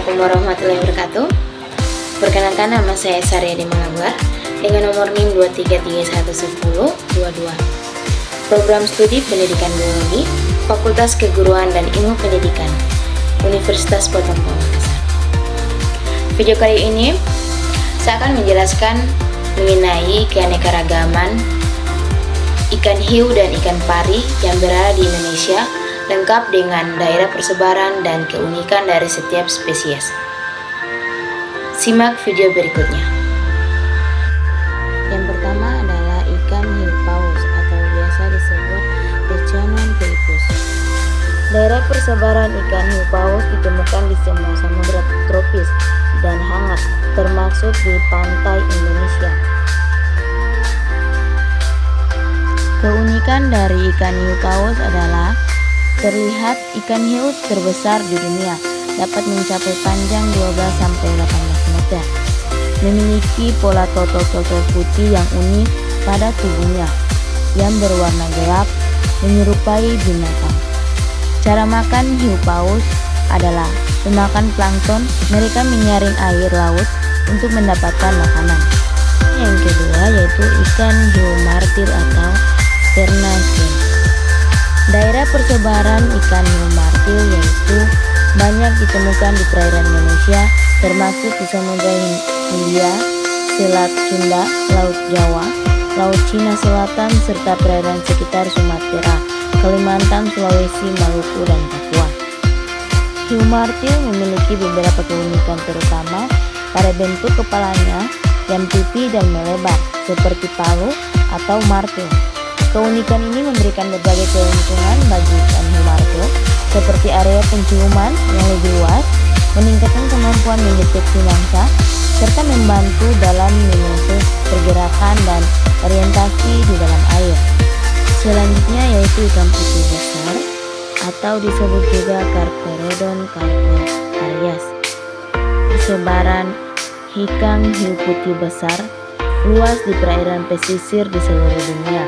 Assalamualaikum warahmatullahi wabarakatuh. Perkenalkan, nama saya Saryadi Malabar dengan nomor NIM 233111022. Program Studi Pendidikan Biologi, Fakultas Keguruan dan Ilmu Pendidikan, Universitas Potong Makassar. Video kali ini saya akan menjelaskan mengenai keanekaragaman ikan hiu dan ikan pari yang berada di Indonesia, lengkap dengan daerah persebaran dan keunikan dari setiap spesies. Simak video berikutnya. Yang pertama adalah ikan hiu paus atau biasa disebut Echinopithecus. Daerah persebaran ikan hiu paus ditemukan di semua samudra tropis dan hangat, termasuk di pantai Indonesia. Keunikan dari ikan hiu paus adalah terlihat ikan hiu terbesar di dunia, dapat mencapai panjang 12-18 meter. Memiliki pola totok-totok putih yang unik pada tubuhnya, yang berwarna gelap, menyerupai binatang. Cara makan hiu paus adalah memakan plankton. Mereka menyaring air laut untuk mendapatkan makanan. Yang kedua yaitu ikan hiu martil atau Sternaceae. Daerah persebaran ikan hiu martil yaitu banyak ditemukan di perairan Indonesia, termasuk di Samudra Hindia, Selat Sunda, Laut Jawa, Laut Cina Selatan, serta perairan sekitar Sumatera, Kalimantan, Sulawesi, Maluku, dan Papua. Hiu martil memiliki beberapa keunikan, terutama pada bentuk kepalanya yang pipi dan melebar, seperti palu atau martil. Keunikan ini memberikan berbagai keuntungan bagi ikan hiu martil, seperti area penciuman yang lebih luas, meningkatkan kemampuan mendeteksi mangsa, serta membantu dalam menyusun pergerakan dan orientasi di dalam air. Selanjutnya yaitu ikan putih besar atau disebut juga Carcharodon carparias. Sebaran ikan hiu putih besar luas di perairan pesisir di seluruh dunia,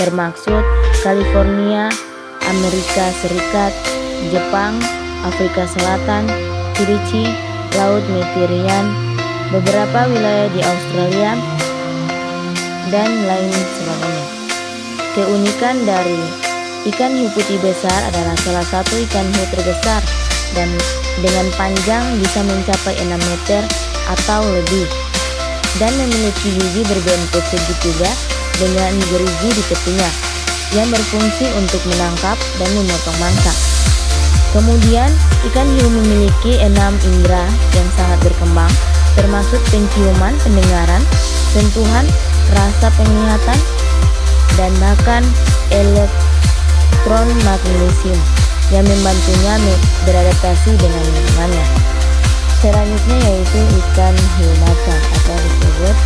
termasuk California, Amerika Serikat, Jepang, Afrika Selatan, Fiji, Laut Mediterranean, beberapa wilayah di Australia, dan lain sebagainya. Keunikan dari ikan hiu putih besar adalah salah satu ikan hiu terbesar dan dengan panjang bisa mencapai 6 meter atau lebih, dan memiliki gigi berbentuk segitiga dengan gerigi di tepinya yang berfungsi untuk menangkap dan memotong mangsa. Kemudian, ikan hiu memiliki 6 indera yang sangat berkembang, termasuk penciuman, pendengaran, sentuhan, rasa penglihatan, dan bahkan elektron magnesium yang membantunya beradaptasi dengan lingkungannya. Selanjutnya yaitu ikan hiu macan atau disebut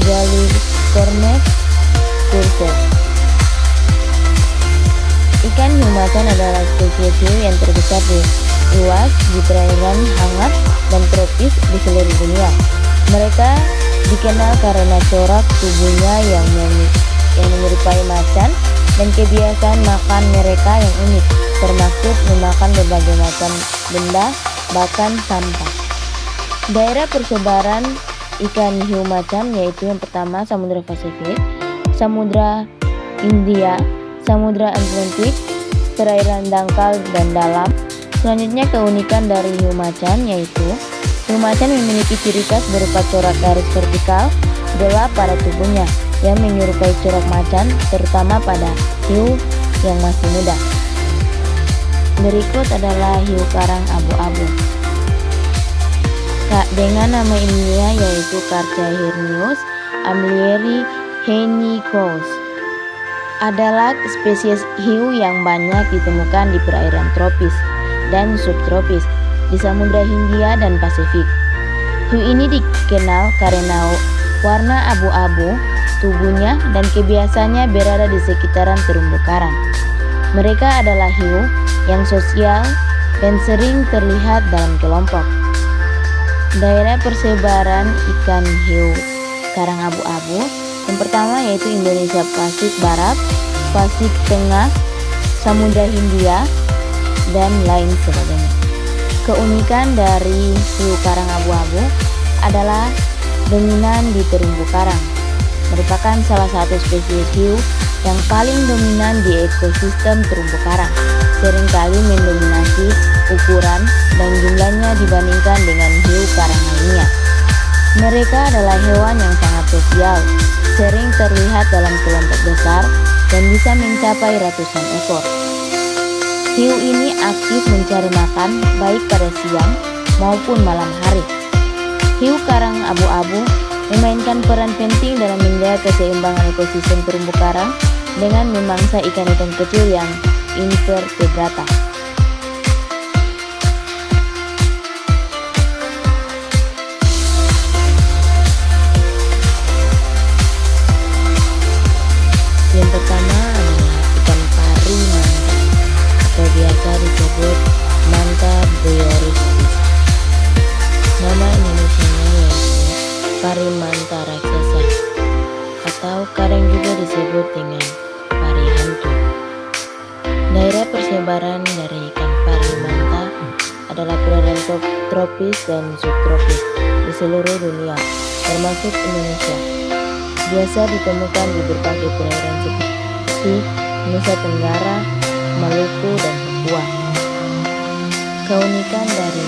Gallicornis curcus. Ikan hiu macan adalah spesies hiu yang terbesar luas di perairan hangat dan tropis di seluruh dunia. Mereka dikenal karena corak tubuhnya yang menyerupai macan dan kebiasaan makan mereka yang unik, termasuk memakan berbagai macam benda, bahkan sampah. Daerah persebaran ikan hiu macan yaitu yang pertama Samudra Pasifik, Samudra Hindia, Samudra Atlantik, perairan dangkal dan dalam. Selanjutnya keunikan dari hiu macan yaitu hiu macan memiliki ciri khas berupa corak garis vertikal gelap pada tubuhnya yang menyerupai corak macan, terutama pada hiu yang masih muda. Berikut adalah hiu karang abu-abu dengan nama ilmiah yaitu Carcharodon amlieri henicus. Adalah spesies hiu yang banyak ditemukan di perairan tropis dan subtropis di Samudra Hindia dan Pasifik. Hiu ini dikenal karena warna abu-abu tubuhnya dan kebiasaannya berada di sekitaran terumbu karang. Mereka adalah hiu yang sosial dan sering terlihat dalam kelompok. Daerah persebaran ikan hiu karang abu-abu yang pertama yaitu Indonesia Pasifik Barat, Pasifik Tengah, Samudra Hindia, dan lain sebagainya. Keunikan dari hiu karang abu-abu adalah dominan di terumbu karang. Merupakan salah satu spesies hiu yang paling dominan di ekosistem terumbu karang, seringkali mendominasi ukuran dan jumlahnya dibandingkan dengan hiu karang lainnya. Mereka adalah hewan yang sangat sosial, sering terlihat dalam kelompok besar dan bisa mencapai ratusan ekor. Hiu ini aktif mencari makan baik pada siang maupun malam hari. Hiu karang abu-abu memainkan peran penting dalam menjaga keseimbangan ekosistem terumbu karang dengan memangsa ikan-ikan kecil yang invertebrata. Yang pertama adalah ikan pari manta atau biasa disebut manta boioristis. Nama Indonesianya yaitu pari manta raksasa atau kadang juga disebut dengan pari hantu. Daerah persebaran dari ikan pari manta adalah perairan tropis dan subtropis di seluruh dunia, termasuk Indonesia. Biasa ditemukan di berbagai perairan seperti Nusa Tenggara, Maluku, dan Papua. Keunikan dari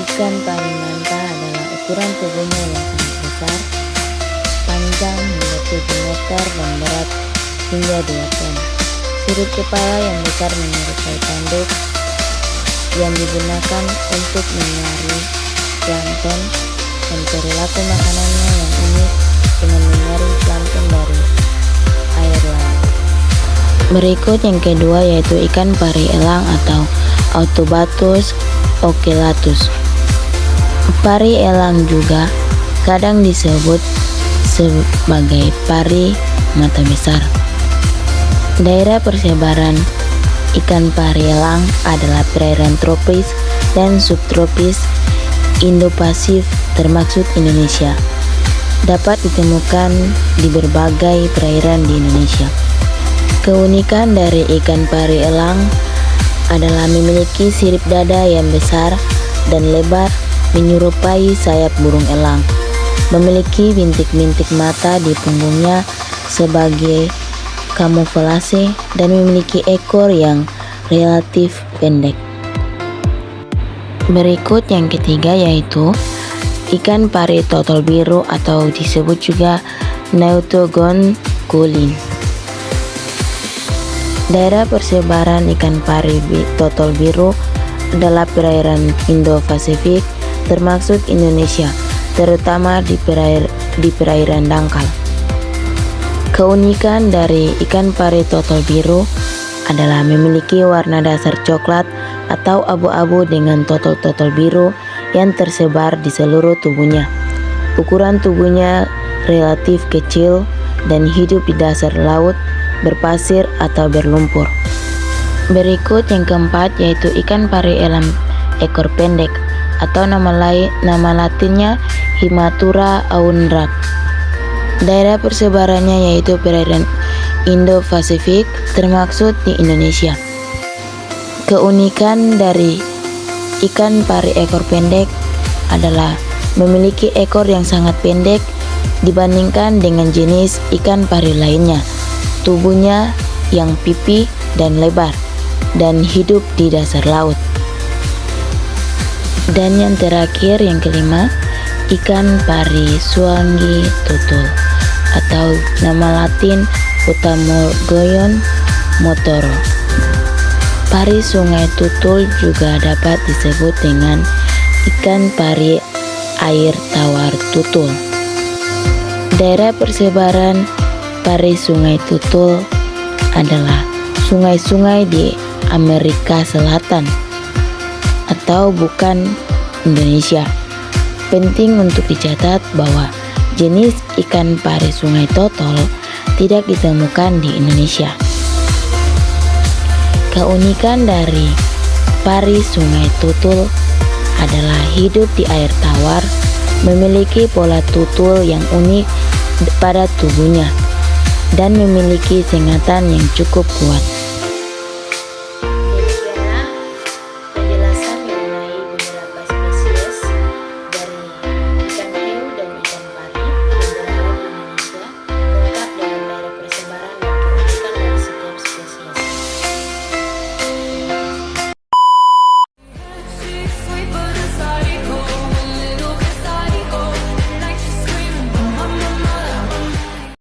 ikan pari manta adalah ukuran tubuhnya yang sangat besar, panjang hingga 7 meter dan berat hingga 2 ton. Sirip kepala yang besar menyerupai tanduk yang digunakan untuk menyaring plankton, dan perilaku makanannya yang unik dengan menyaring plankton dari air laut. Berikut yang kedua yaitu ikan pari elang atau Autobatus ocellatus. Pari elang juga kadang disebut sebagai pari mata besar. Daerah persebaran ikan pari elang adalah perairan tropis dan subtropis Indo-Pasifik termasuk Indonesia. Dapat ditemukan di berbagai perairan di Indonesia. Keunikan dari ikan pari elang adalah memiliki sirip dada yang besar dan lebar menyerupai sayap burung elang. Memiliki bintik-bintik mata di punggungnya sebagai kamuflase dan memiliki ekor yang relatif pendek. Berikut yang ketiga yaitu ikan pari totol biru atau disebut juga Nautodon gulin. Daerah persebaran ikan pari totol biru adalah perairan Indo-Pasifik termasuk Indonesia, terutama di perairan dangkal. Keunikan dari ikan pari totol biru adalah memiliki warna dasar coklat atau abu-abu dengan totol-totol biru yang tersebar di seluruh tubuhnya. Ukuran tubuhnya relatif kecil dan hidup di dasar laut, berpasir atau berlumpur. Berikut yang keempat yaitu ikan pari elang ekor pendek atau nama latinnya Himaturia aurantia. Daerah persebarannya yaitu perairan Indo-Pasifik termasuk di Indonesia. Keunikan dari ikan pari ekor pendek adalah memiliki ekor yang sangat pendek dibandingkan dengan jenis ikan pari lainnya. Tubuhnya yang pipih dan lebar dan hidup di dasar laut. Dan yang terakhir yang kelima, ikan pari suangi tutul atau nama latin Utamorgoyon motoro. Pari sungai tutul juga dapat disebut dengan ikan pari air tawar tutul. Daerah persebaran pari sungai tutul adalah sungai-sungai di Amerika Selatan atau bukan Indonesia. Penting untuk dicatat bahwa jenis ikan pari sungai tutul tidak ditemukan di Indonesia. Keunikan dari pari sungai tutul adalah hidup di air tawar, memiliki pola tutul yang unik pada tubuhnya, dan memiliki sengatan yang cukup kuat.